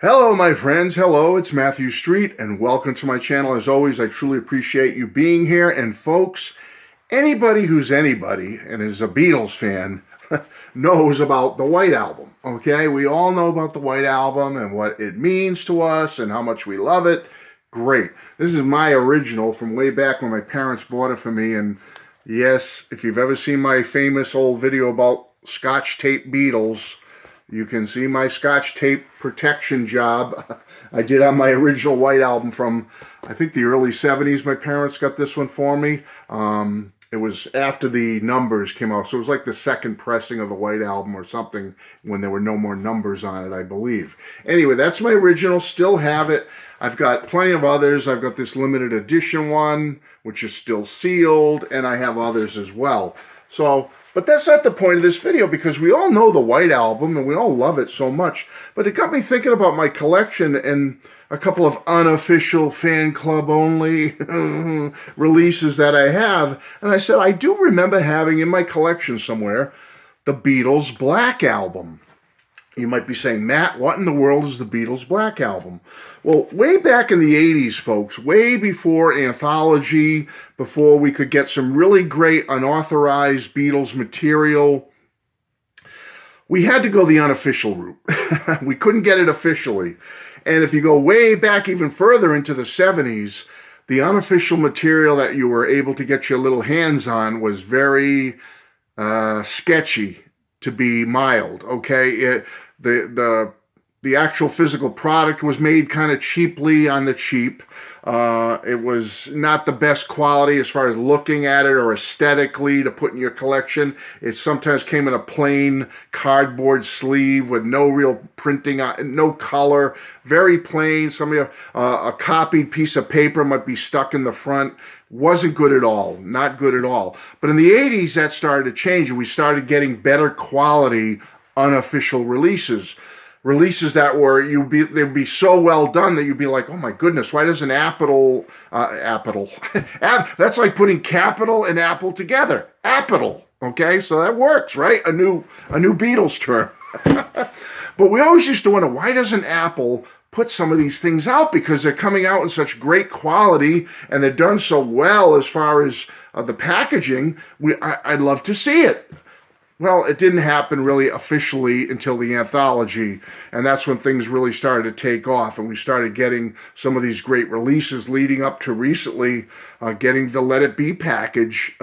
Hello, my friends. Hello, it's Matthew Street, and welcome to my channel. As always, I truly appreciate you being here. And folks, anybody who's anybody and is a Beatles fan knows about the White Album, okay? We all know about the White Album and what it means to us and how much we love it. Great. This is my original from way back when my parents bought it for me. And yes, if you've ever seen my famous old video about Scotch tape Beatles, you can see my Scotch tape protection job I did on my original White Album from, I think, the early 70s. My parents got this one for me. It was after the numbers came out, so it was like the second pressing of the White Album or something when there were no more numbers on it, I believe. Anyway, that's my original. Still have it. I've got plenty of others. I've got this limited edition one, which is still sealed, and I have others as well. So, but that's not the point of this video, because we all know the White Album and we all love it so much. But it got me thinking about my collection and a couple of unofficial fan club only releases that I have. And I said, I do remember having in my collection somewhere the Beatles Black Album. You might be saying, Matt, what in the world is the Beatles Black Album? Well, way back in the 80s, folks, way before Anthology, before we could get some really great unauthorized Beatles material, we had to go the unofficial route. We couldn't get it officially. And if you go way back even further into the 70s, the unofficial material that you were able to get your little hands on was very sketchy, to be mild, okay? The actual physical product was made kind of cheaply on the cheap. It was not the best quality as far as looking at it or aesthetically to put in your collection. It sometimes came in a plain cardboard sleeve with no real printing on, no color, very plain. Some of you, a copied piece of paper might be stuck in the front. Wasn't good at all, not good at all. But in the 80s, that started to change, and we started getting better quality unofficial releases. Releases that were, they'd be so well done that you'd be like, oh my goodness, why doesn't Apple, that's like putting capital and Apple together. Apple, okay? So that works, right? A new Beatles term. But we always used to wonder, why doesn't Apple put some of these things out? Because they're coming out in such great quality and they're done so well as far as the packaging. I'd love to see it. Well, it didn't happen really officially until the Anthology, and that's when things really started to take off, and we started getting some of these great releases leading up to recently getting the Let It Be package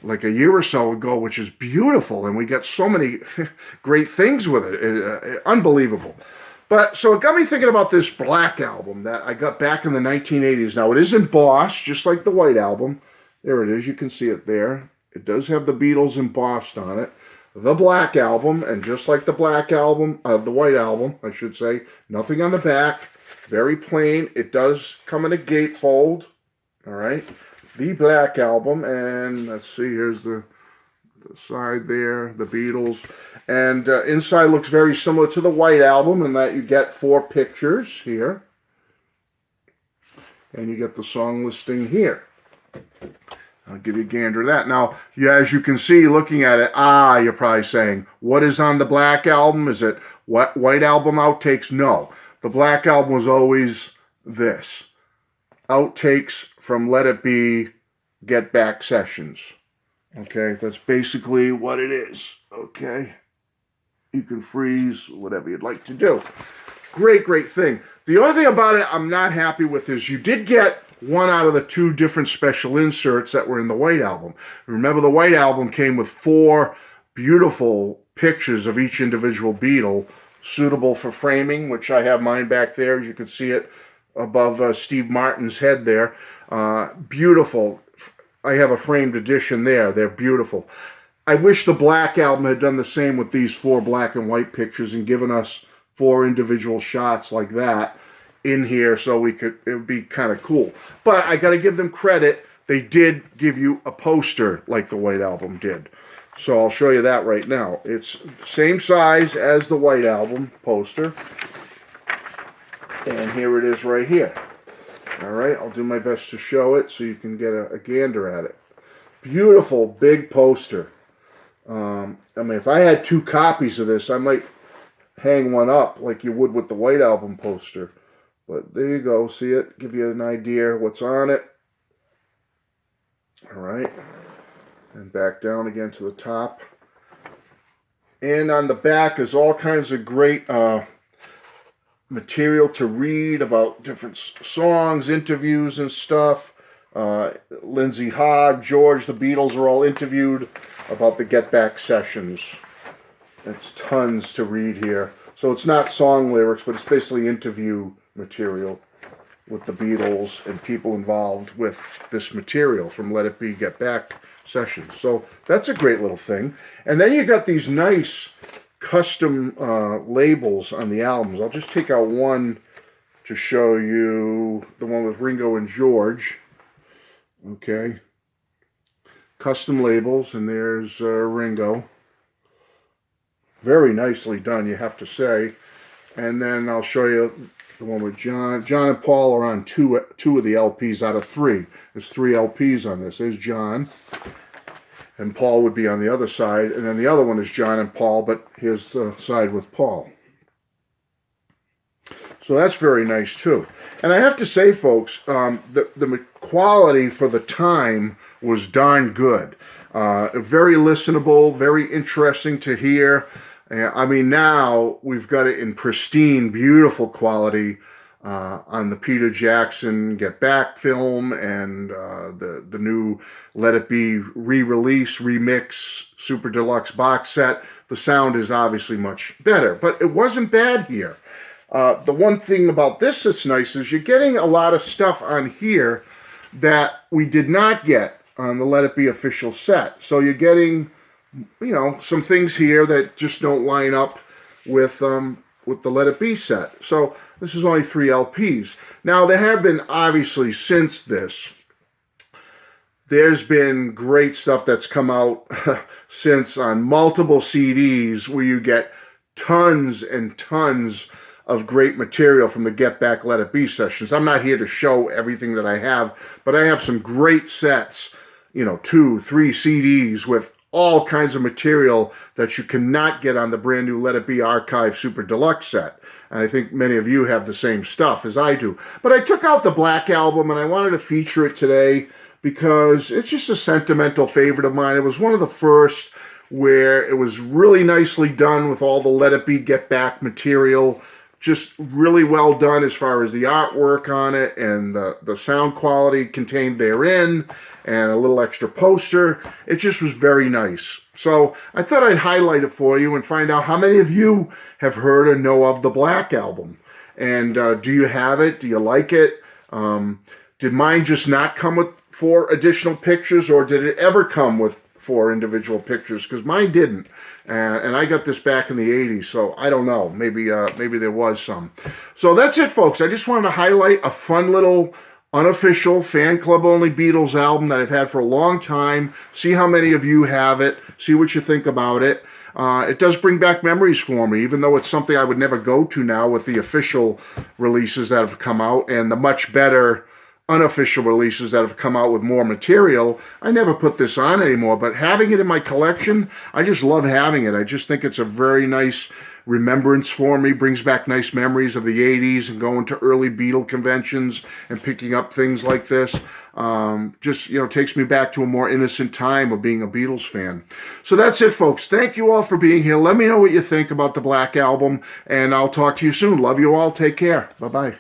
like a year or so ago, which is beautiful, and we got so many great things with it. Unbelievable. But so it got me thinking about this Black Album that I got back in the 1980s. Now, it is embossed, just like the White Album. There it is. You can see it there. It does have the Beatles embossed on it. The Black Album, and just like the Black Album, the White Album, I should say, nothing on the back. Very plain. It does come in a gatefold. All right. The Black Album, and let's see, here's the side there, the Beatles. And inside looks very similar to the White Album in that you get 4 pictures here. And you get the song listing here. I'll give you a gander at that. Now, as you can see, looking at it, you're probably saying, what is on the Black Album? Is it White Album outtakes? No. The Black Album was always this. Outtakes from Let It Be, Get Back sessions. Okay, that's basically what it is. Okay, you can freeze whatever you'd like to do. Great, great thing. The only thing about it I'm not happy with is you did get one out of the 2 different special inserts that were in the White Album. Remember, the White Album came with 4 beautiful pictures of each individual Beatle, suitable for framing, which I have mine back there. As you can see it above Steve Martin's head there. Beautiful. I have a framed edition there. They're beautiful. I wish the Black Album had done the same with these 4 black and white pictures and given us 4 individual shots like that in here, so it would be kind of cool. But I got to give them credit. They did give you a poster like the White Album did. So I'll show you that right now. It's same size as the White Album poster. And here it is right here. All right, I'll do my best to show it so you can get a gander at it. Beautiful big poster. I mean, if I had 2 copies of this, I might hang one up like you would with the White Album poster. But there you go. See it? Give you an idea what's on it. All right. And back down again to the top. And on the back is all kinds of great material to read about different songs, interviews and stuff. Lindsay Hogg, George, the Beatles are all interviewed about the Get Back sessions. It's tons to read here. So it's not song lyrics, but it's basically interview material with the Beatles and people involved with this material from Let It Be, Get Back sessions. So that's a great little thing. And then you got these nice custom labels on the albums. I'll just take out one to show you, the one with Ringo and George. Okay. Custom labels, and there's Ringo. Very nicely done, you have to say. And then I'll show you the one with John. John and Paul are on two of the LPs out of 3. There's 3 LPs on this. There's John, and Paul would be on the other side. And then the other one is John and Paul, but here's the side with Paul. So that's very nice too. And I have to say, folks, the quality for the time was darn good. Very listenable, very interesting to hear. I mean, now we've got it in pristine, beautiful quality on the Peter Jackson Get Back film and the new Let It Be re-release, remix, super deluxe box set. The sound is obviously much better, but it wasn't bad here. The one thing about this that's nice is you're getting a lot of stuff on here that we did not get on the Let It Be official set. So you're getting, you know, some things here that just don't line up with the Let It Be set. So this is only 3 LPs. Now, there have been, obviously, since this, there's been great stuff that's come out since on multiple CDs where you get tons and tons of great material from the Get Back Let It Be sessions. I'm not here to show everything that I have, but I have some great sets, you know, 2, 3 CDs with all kinds of material that you cannot get on the brand new Let It Be Archive Super Deluxe set. And I think many of you have the same stuff as I do. But I took out the Black Album and I wanted to feature it today because it's just a sentimental favorite of mine. It was one of the first where it was really nicely done with all the Let It Be Get Back material. Just really well done as far as the artwork on it and the sound quality contained therein and a little extra poster. It just was very nice. So I thought I'd highlight it for you and find out how many of you have heard or know of the Black Album. And do you have it? Do you like it? Did mine just not come with 4 additional pictures, or did it ever come with 4 individual pictures? Because mine didn't. And I got this back in the 80s, so I don't know. Maybe there was some. So that's it, folks. I just wanted to highlight a fun little unofficial fan club only Beatles album that I've had for a long time. See how many of you have it. See what you think about it. It does bring back memories for me, even though it's something I would never go to now with the official releases that have come out and the much better unofficial releases that have come out with more material. I never put this on anymore, but having it in my collection, I just love having it. I just think it's a very nice remembrance for me, brings back nice memories of the 80s and going to early Beatle conventions and picking up things like this. Just, you know, takes me back to a more innocent time of being a Beatles fan. So that's it, folks. Thank you all for being here. Let me know what you think about the Black Album, and I'll talk to you soon. Love you all. Take care. Bye-bye.